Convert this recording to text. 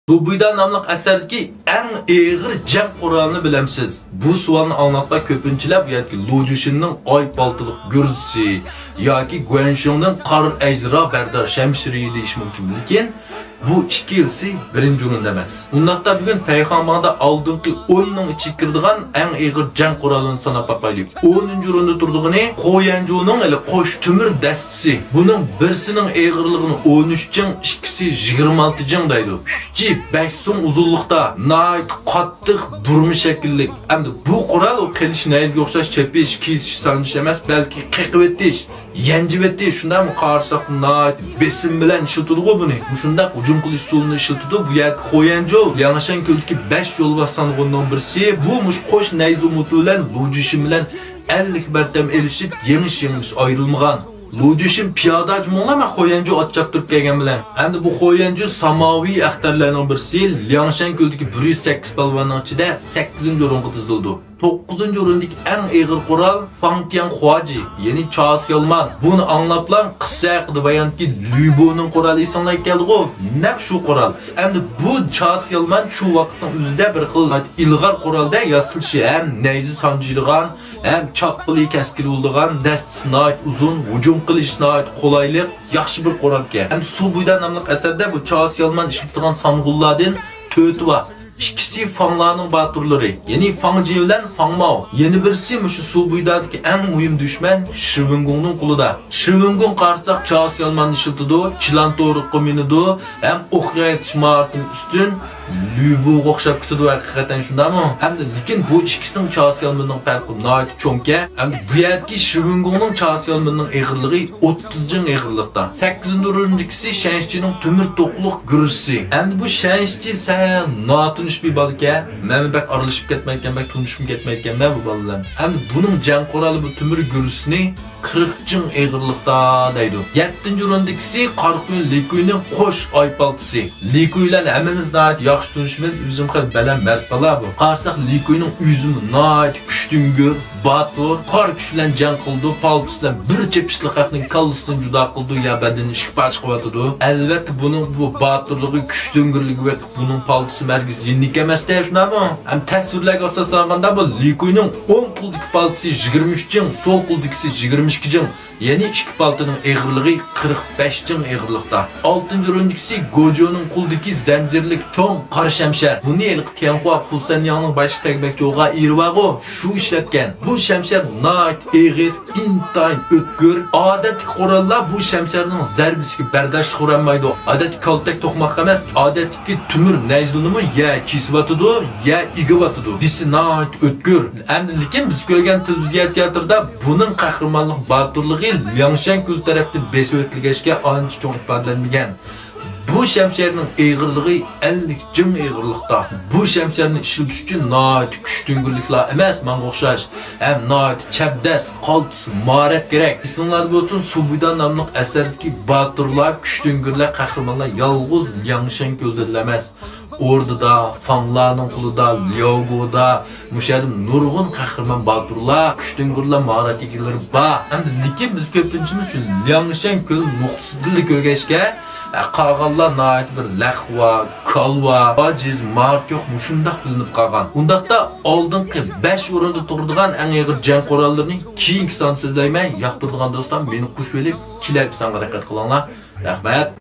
Subuyda namlıq əsərdəki ən ağır cəng quralını biləmsiz. Bu sualını anlatmaq köpünçülər bu yerki Lujushinning aybaltılıq gürzisi yoki Guanshongning qar ejra bardar şəmşiri deyiş mümkün. Lekin bu iki ilsi birinci o'rinda emas. Undaqda bugun payg'ambarda oldingi 10ning ichiga kiradigan eng og'ir jang qurolini sanab baqaylik. 10-chi o'rinda turdig'ini Qo'yanjuning hali qo'sh temir dastasi. Buning birisining og'irligini 13 jang, ikkisi 26 jang deydi. 3 5 so'm uzunlikda nayt qattiq burma shakllik. Endi bu qurol o qilish nayizga o'xshash chepish, kesish sanjish emas, balki qiqib etish, yanjib etish. Shundan qarsak nayt besim bilan ishiltadi buni. Shunda hujum qilish usulini ishiltadi. Bu yer Qo'yanju, Liangshan ko'ldagi 5 yo'l bossanlig'ining birisi. Bu mush qo'sh nayz umuti bilan Lujushin bilan 50 martam elishib, yemish ayrılmagan. Lujushin piyoda jumolama Qo'yanju ot chaptirib kelgan bilan. Endi bu Qo'yanju samoviy axtarlarning birisi. Liangshan ko'ldagi 108 palvonning ichida 8-o'ringa tizildi. 9-o'rindagi eng og'ir qurol Fangtian Huaji, ya'ni Chas Yalman. Buni anglablar qissa haqida bayonki Lübo'ning quroli esanlar keldi-ku. Naq shu qurol. Endi bu Chas Yalman shu vaqtning o'zida bir xil ilg'or qurolda yasilishi ham nayzi sanjiydigan, ham chaqqili kaskili bo'lgan, dastnayt uzun, hujum qilishnayt qolaylik, yaxshi bir qurol ekan. Endi Subuyda nomli asarda bu Chas Yalman ishlatgan samg'ullardan 4 var. İkisi Fanglarning baturlari, ya'ni Fangji bilan Fangmao. Yeni birisi mushu Subuydagi eng muhim dushman Shivengungning qo'lida. Shivenggung qarsak Chas Yalmanni ishiltidi, Chilanto'riqqa minidi, ham o'qiyatishmarning ustun Lübo'ga o'xshab ketadi haqiqatan shundami? Hamda lekin bu ikkisining Chas Yalmanning farqi nihoyat cho'nka. Hamda bu yerki Shivengungning Chas Yalmanning og'irligi 30 jang og'irlikda. 8-o'rindagisi Shanxining temir to'qliq gurisi. Hamda bu Shanxi sal tunish bir balka, men bak aralashib ketmayotgan, bak tunishim ketmayotgan bu bolalar. Hamda buning jang quroli bu temir gurisini 40 jang og'irlikda deydi. 7-o'rindagisi Qarqun Likuyning qo'sh aypaltisi. Likuylar hammamiz yaxshi tunishimiz, o'zim xil baland mard bola bu. Qarsak Likuyning o'zimi nihoyat kuchtungur, batur, qor kuch bilan jang qildi, paltus bilan bir chepishlik haqning kallasidan juda qildi, ya badani ishqi parcha qilyotdi. Albatta buning bu baturligi, kuchtungurligi va buning paltusi margiz yenlik emas-da, shundami? Ham tasvirlarga asoslanganda bu Likuyning 10 qo'ldagi paltusi 23 jang, so'l qo'ldagisi 22 jang. Yeni iki paltının ağırlığı 45 jang ağırlıkta. 6-o'rindagisi Gojo'nun qo'ldagi zanjirlik cho'ng qora shamshar. Buni ilk Tianhua Husanyanning başı tegmakchi o'g'a irvag'o shu ishlatgan. Bu shamshar nihoyat og'ir, intayin o'tkir. Odatdagi qurollar bu shamsharning zarbasiga bardosh qilolmaydi. Odatdagi kaltak to'qmoq emas, odatdagi temir nayzlini ya kesib o'tadi, ya igib o'tadi. Bisi nihoyat o'tkir. Endi lekin biz ko'rgan televiziya teatrida buning qahramonlik baturligi Liangshan kul tarafdan besib o'tilgachga ancha cho'ng ifodalanmagan. Bu shamsharning og'irligi 50 jang og'irlikda. Bu shamsharni ishlatish uchun nihoyat kuchtungurliklar emas, menga o'xshash, ham nihoyat chabdas, qaltis, mahorat kerak. Ismlar bo'lsin Subuyda nomli asardagi baturlar, kuchtungurlar, qahramonlar yolg'iz Liangshan kulda emas. Ordada, Fanglarning qo'lida, Liaogo'da, mushadim nurg'un qahramon baturlar, kuchtungurlar, mahorat egalari bor. Hamda lekin biz ko'pinchimiz uchun Liangshan kul nuqsizlik o'rgashga qolganlar nihoyat bir lahva, kalva, ojiz, mahorat yo'q, shundoq bilinib qolgan. Undaqda oldingi 5 o'rinda turadigan eng og'ir jang qurollarining keyingi sonini so'zlayman. Yoqtiradigan do'stlar meni xush bo'lib, kelar sanga diqqat qilinglar. Rahmat.